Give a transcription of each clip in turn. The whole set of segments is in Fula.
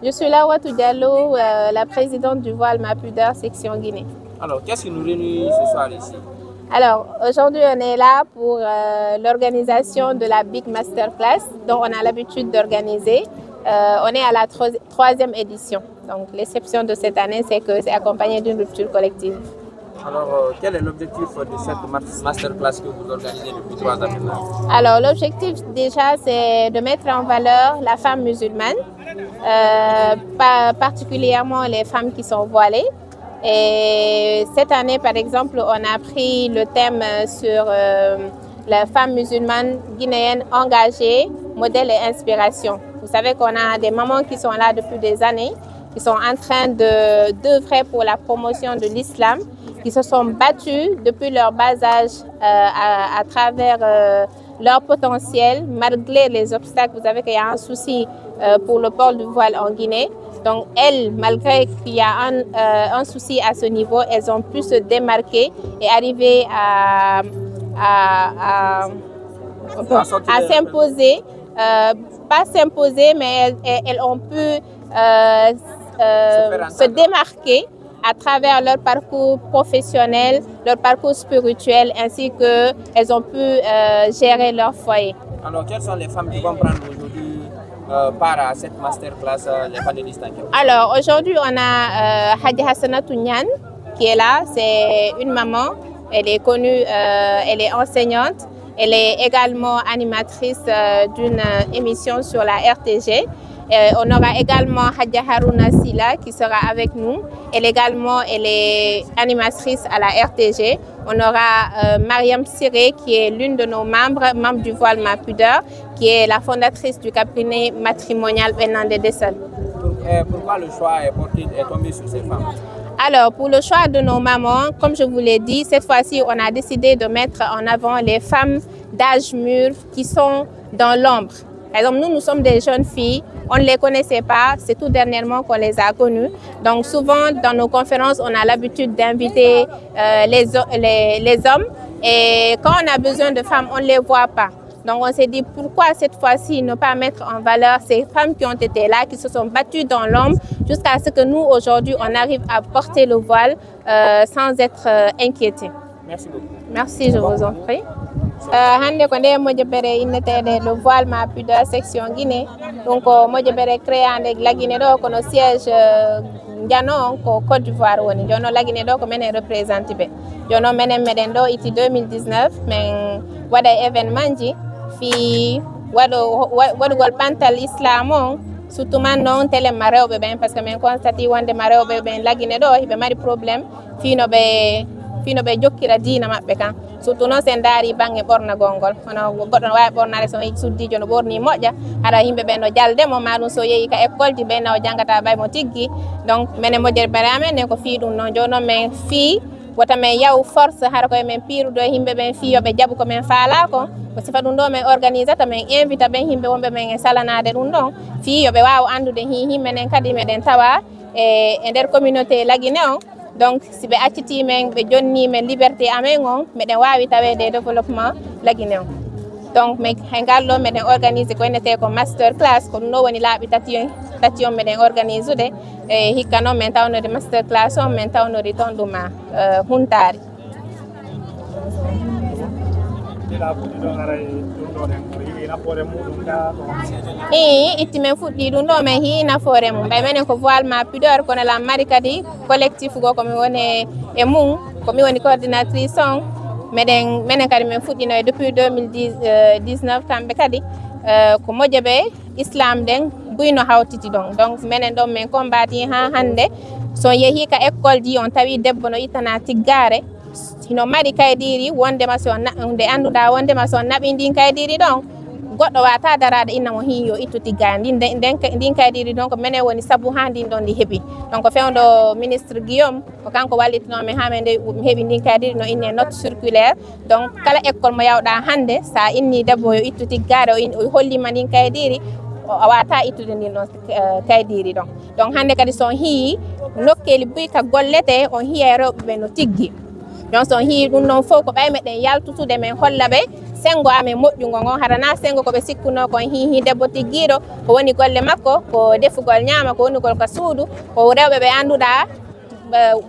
Je suis Laouatou Diallo, la présidente du voile Ma Pudeur, section Guinée. Alors, qu'est-ce qui nous réunit ce soir ici? Alors, aujourd'hui, on est là pour l'organisation de la Big Masterclass, dont on a l'habitude d'organiser. On est à la troisième édition. Donc, l'exception de cette année, c'est que c'est accompagné d'une rupture collective. Alors, quel est l'objectif de cette masterclass que vous organisez depuis 3 ans maintenant? Alors, l'objectif déjà, c'est de mettre en valeur la femme musulmane, particulièrement les femmes qui sont voilées. Et cette année, par exemple, on a pris le thème sur la femme musulmane guinéenne engagée, modèle et inspiration. Vous savez qu'on a des mamans qui sont là depuis des années, qui sont en train d'œuvrer pour la promotion de l'islam, qui se sont battues depuis leur bas âge à travers leur potentiel, malgré les obstacles. Vous savez qu'il y a un souci pour le port du voile en Guinée. Donc elles, malgré qu'il y a un souci à ce niveau, elles ont pu se démarquer et arriver à s'imposer. Pas s'imposer, mais elles ont pu se démarquer à travers leur parcours professionnel, leur parcours spirituel, ainsi qu'elles ont pu gérer leur foyer. Alors, quelles sont les femmes qui vont prendre aujourd'hui part à cette masterclass, les panélistes? Alors, aujourd'hui, on a Hadi Hassanatou Niane qui est là. C'est une maman, elle est connue, elle est enseignante. Elle est également animatrice d'une émission sur la RTG. On aura également Hadja Harouna Sila qui sera avec nous. Elle est animatrice à la RTG. On aura Mariam Siré qui est l'une de nos membres du voile Ma Pudeur, qui est la fondatrice du cabinet matrimonial Benande Dessal. Pourquoi le choix est tombé sur ces femmes? Alors, pour le choix de nos mamans, comme je vous l'ai dit, cette fois-ci, on a décidé de mettre en avant les femmes d'âge mûr qui sont dans l'ombre. Par exemple, nous sommes des jeunes filles, on ne les connaissait pas, c'est tout dernièrement qu'on les a connues. Donc souvent, dans nos conférences, on a l'habitude d'inviter les hommes et quand on a besoin de femmes, on ne les voit pas. Donc on s'est dit pourquoi cette fois-ci ne pas mettre en valeur ces femmes qui ont été là, qui se sont battues dans l'ombre jusqu'à ce que nous aujourd'hui on arrive à porter le voile sans être inquiétés. Merci beaucoup. Merci, je vous en prie. Hande ko nde mojobere innetede le voile Ma Pudeur section Guinée. Donc mojobere créande la Guinée do kono siège Ndiano ko Côte d'Ivoire woni jono la Guinée do ko menen représente be jono menen meden do iti 2019 men wada événement ji fi waɗugol ɓantal islam on surtout man noon téléma rewɓe ɓen par ce que min constati wonde ma rewɓe ɓen laguine ɗo hiɓe mari probléme fino ɓe jokkira diina maɓɓe kan surtout noon sen daari banggue ɓornagol ngol hono goɗɗo no wawi ɓornade so suddijo no ɓorni moƴƴa haɗa yimɓe ɓen no jaldemo maɗum so yeehi ka école ji ɓenna o janggata ɓaymo tigui donc minen moƴƴere bare amen nden ko fii ɗum noon joni noon min fii wota min yaw force hara koye men piirudo e yimɓe ɓen fii yoɓe jaaɓu komin faala ko sifa ɗum ɗo min organisata min invita ɓen yimɓe wonɓe men e salanade ɗum ɗon fii yoɓe wawa andude himmenen kadi meɗen tawa e nder communauté Laguine on. Donc si ɓe acciti men ɓe jonni men liberté amen on meɗen wawi tawede développement Laguine on. Donc min he ngal ɗo meɗen organisé ko innete ko master class ko ɗum ɗo woni laaɓi tati on meɗen organise ude e hikka noon min tawnode master class on min tawnori toon ɗum Huntari. Itti men fuɗɗi ɗum ɗo min hi nafoore mum ɓay menen ko voile Ma Pudeur kono la mari kadi collectif go komi woni e mum komi woni coordinatrice on menen kadi min fuɗɗino depuis 2019 kamɓe kadi ko moƴƴeɓe islam ɗen buyno hawtiti ɗon donc menen ɗon min combati ha hande so yeehi ka école ji on tawi debbo no ittana tiggare hino mari kaydiri wondema so nde annduɗa wondema so naɓi ndin kaydiri ɗon goɗɗo wata darade inna mo hiyo ittu tiggare ndin kaydiri ɗon ko menen woni saabu ha ndin ɗon ndi heeɓi donc fewdo ministre Guillaume ko kanko wallitinomi ha men nde mi heeɓi ndin kaydiri no inne note circulaire donc kala école mo yawɗa hande sa inni debbo yo ittu tiggare o hollima ndin kaydiri a wata ittude ndin ɗon kaydiri ɗon donc hande kadi son hiyi nokkeli buy ka gollete on hiya rewɓe ɓe no tiggi donc so on hii ɗum noon fof ko ɓay meɗen yaltutude men holla ɓe sengo amen moƴƴugo ngon harana sengo ko ɓe sikkuno kon hihi debbo tiggiɗo ko woni golle makko ko defugol ñaama ko woni gol ko suudu ko rewɓe ɓe annduɗa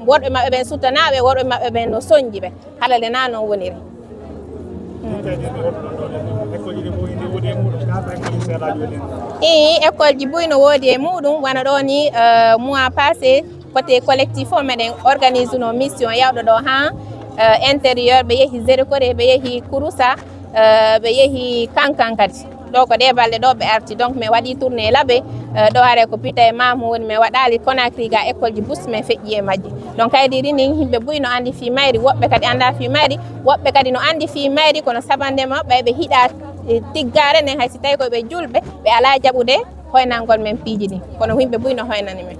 worɓe maɓɓe ɓen suttanaɓe worɓe maɓɓe ɓen no soñji ɓe halade na noon woniri école ji buyno woodi e muɗum wona ɗo ni mois passé côté collectif o meɗen organise no mission yawɗo ɗo ha intérieur ɓe yeehi Zérikore ɓe yeehi Kouroussa ɓe yeehi Kankan kadi ɗo ko ɗe balɗe ɗo ɓe arti donc mi waɗi tourné laaɓe ɗo hare ko pita e mamum woni mi waɗali Conakry ga école ji bus min feƴƴi e majji donc kaydiri ni yimɓe buy no andi fi mayri woɓɓe kadi anda fi mayri woɓɓe kadi no andi fi mayri kono sabandema ɓe hiiɗa tiggare nden haysi tawi koɓe julɓe ɓe ala jaɓude hoynangol men piiji ɗi kono yimɓe buy no hoynani men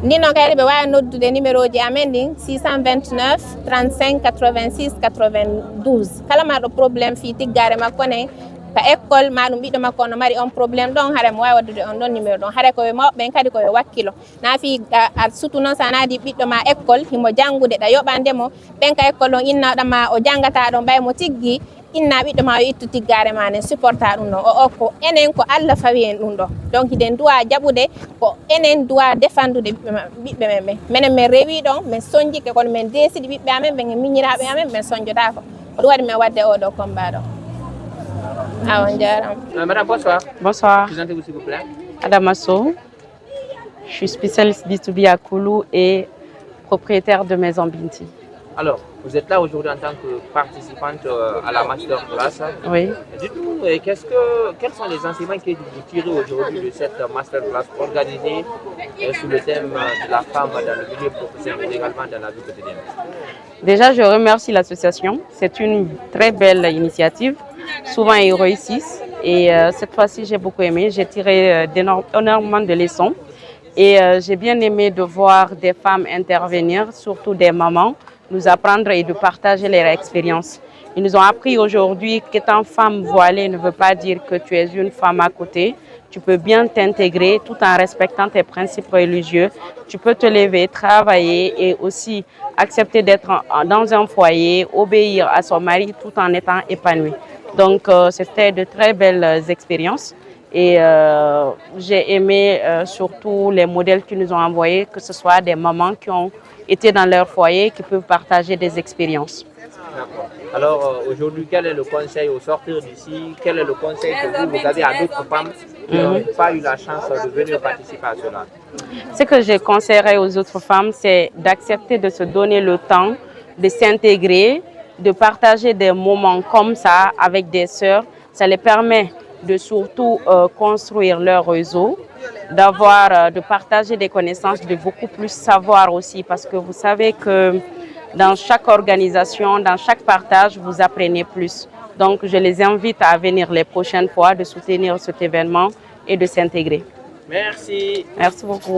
ni noon kayri ɓe wawi noddude numéro ji amen ɗin 629 35 86 92 kala marɗo probléme fi tiggare makko ne ka école maɗum ɓiɗɗo makko ono mari on probléme ɗon haara mo wawi waddude on ɗon numéro ɗon haara koye mawɓe kadi koye wakkilo na fi a surtout noon sa naadi ɓiɗɗo ma école himo janggude ɗa yoɓandemo ɓen ka école on innaɗama o janggata ɗon ɓay mo tiggi inna ɓiɗɗo ma yo ittu tiggare ma nen supporta ɗum ɗon o ko enen ko Allah fawi en ɗum ɗo donc hiɗen duwa jaɓude ko enen duwa défendude ɓiɓɓe men ɓe minen min rewi ɗon min soñjike kono min desiɗi ɓiɓɓe amen ɓen e miñiraɓe amen ɓen soñjotako ko ɗum waɗi min wadde oɗo combat ɗo awon jarama. Madame, bonsoir. Bonsoir. Présentez-vous s'il vous plaît. Adama Sow. Je suis spécialiste B2B à Koulou et propriétaire de Maison Binti. Alors, vous êtes là aujourd'hui en tant que participante à la masterclass. Oui. Dites-nous, quels sont les enseignements que vous tirez aujourd'hui de cette masterclass organisée sous le thème de la femme dans le milieu professionnel et également dans la vie quotidienne? Déjà, je remercie l'association. C'est une très belle initiative. Souvent, ils réussissent. Et cette fois-ci, j'ai beaucoup aimé. J'ai tiré énormément de leçons. Et j'ai bien aimé de voir des femmes intervenir, surtout des mamans, nous apprendre et de partager leur expérience. Ils nous ont appris aujourd'hui qu'étant femme voilée ne veut pas dire que tu es une femme à côté. Tu peux bien t'intégrer tout en respectant tes principes religieux. Tu peux te lever, travailler et aussi accepter d'être dans un foyer, obéir à son mari tout en étant épanouie. Donc c'était de très belles expériences. Et j'ai aimé surtout les modèles qu'ils nous ont envoyés, que ce soit des mamans qui ont été dans leur foyer, qui peuvent partager des expériences. D'accord. Alors aujourd'hui, quel est le conseil au sortir d'ici? Quel est le conseil que vous avez à d'autres femmes qui n'ont pas eu la chance de venir participer à cela? Ce que je conseillerais aux autres femmes, c'est d'accepter de se donner le temps, de s'intégrer, de partager des moments comme ça avec des sœurs. Ça les permet de surtout construire leur réseau, de partager des connaissances, de beaucoup plus savoir aussi, parce que vous savez que dans chaque organisation, dans chaque partage, vous apprenez plus. Donc je les invite à venir les prochaines fois, de soutenir cet événement et de s'intégrer. Merci. Merci beaucoup.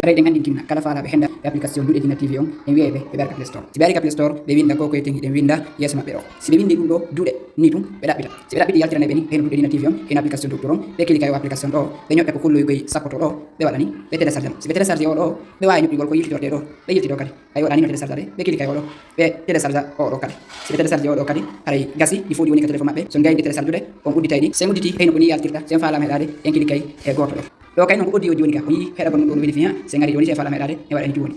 Kala fala be henda application Duɗe Dina TV on en wi'e ɓe ɓe Play Store. Si ɓe ari ka Play Store ɓe winda ko koye tengi ɗen winda yeeso maɓɓe ɗo. Si ɓe windi ɗum ɗo Duɗe ni tum ɓe ɗaɓɓita. Si ɓe ɗaɓɓiti yaltirane ɓe ni heno Duɗe Dina TV on en application docteur on ɓe klika yo application ɗo ɓe ñoƴƴa ko kulloy koye sappoto ɗo ɓe waɗa ni ɓe télécharge si ɓe télécharge o ɗo ɓe wawi ñoƴƴugol ko yiltitorde ɗo ɓe yiltito kadi ay waɗa ni no télécharge ade ɓe klika yo ɗo ɓe télécharge o ɗo kadi si ɓe télécharge o ɗo kadi haray gasi ɗi fuuɗi woni ka téléphone maɓɓe so gayni télécharge ude on udditay ɗi sen udditi heyno ko ni yaltirta sen falama heɗade en kilikay e goto ɗo ɗo kay noon ko audio joni ka o yi heɗa gon ɗum weli fiya sen gari joni sen falama heɗade e waɗani joni.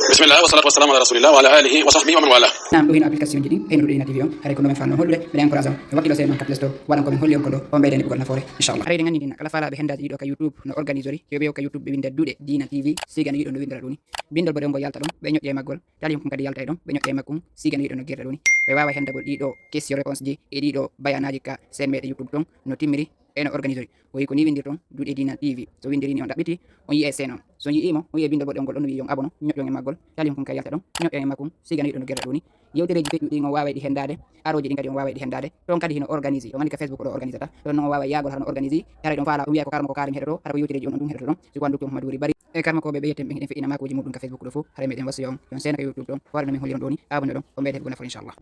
Bismillah wa salatu wa salam ala rasulillah wa ala alihi wa sahbihi wa man wala. Nam ɗo hino application ji ɗin heyno Duɗe Dina TV on haray ko nomen fanno hollude mbeɗa encourage on e wakkilo sen on ka Play Store waɗan komin holli on ko ɗo o mbeyden ɓugol nafoore inchallah. Harayde gandi dina kala falaɓe hendaji ɗiɗo ka YouTube no organise ori yo ɓeew ka YouTube ɓe winda Duɗe Dina TV sigana yiɗo no windira ɗum ni bindol bo ɗon yalta ɗon ɓe ñoƴƴe maggol talim kum kadi yalta e ɗon ɓe ñoƴƴe makkum sigana yiɗo no guirda ɗum ni ɓe wawa hendagol ɗiɗo question réponse ji e ɗiɗo bayanaji ka sen meɗe YouTube ɗon no timmiri eno organise ori o wi ko ni windir ton Duɗe Dina TV so windiri ni on ɗaɓɓiti on yi'e sen on so yi'imo on yi'e bindol boɗe on gol ɗon wi yon abono ñoƴƴon e maggol talim kum kay yalta ɗon ñoƴƴon e makkum sigana yiɗo no guirda ɗum ni yewtereji feƴƴu ɗi on wawa ɗi hendade aroji ɗin kadi on wawa ɗi hendade ɗon kadi hino organise on andi ka Facebook ɗo organise ta ɗon noon on wawa yagol hano organise haray ɗon faala on wiya ko karma ko karim heɗo ɗo hara ko yewtereji on ɗum heɗoto ɗon siko andou Mamadou Wuri bari e karma koɓe ɓe yetten ɓe hiɗen feƴƴina makoji muɗum ka Facebook ɗo fof haray meɗen wasiya on yon sena ka YouTube ɗon hoore no min holliron ɗo ni abonné ɗon o mbeyde heɓgo nafoore inchallah.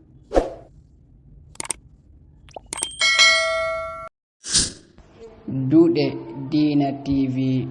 Duɗe Dina TV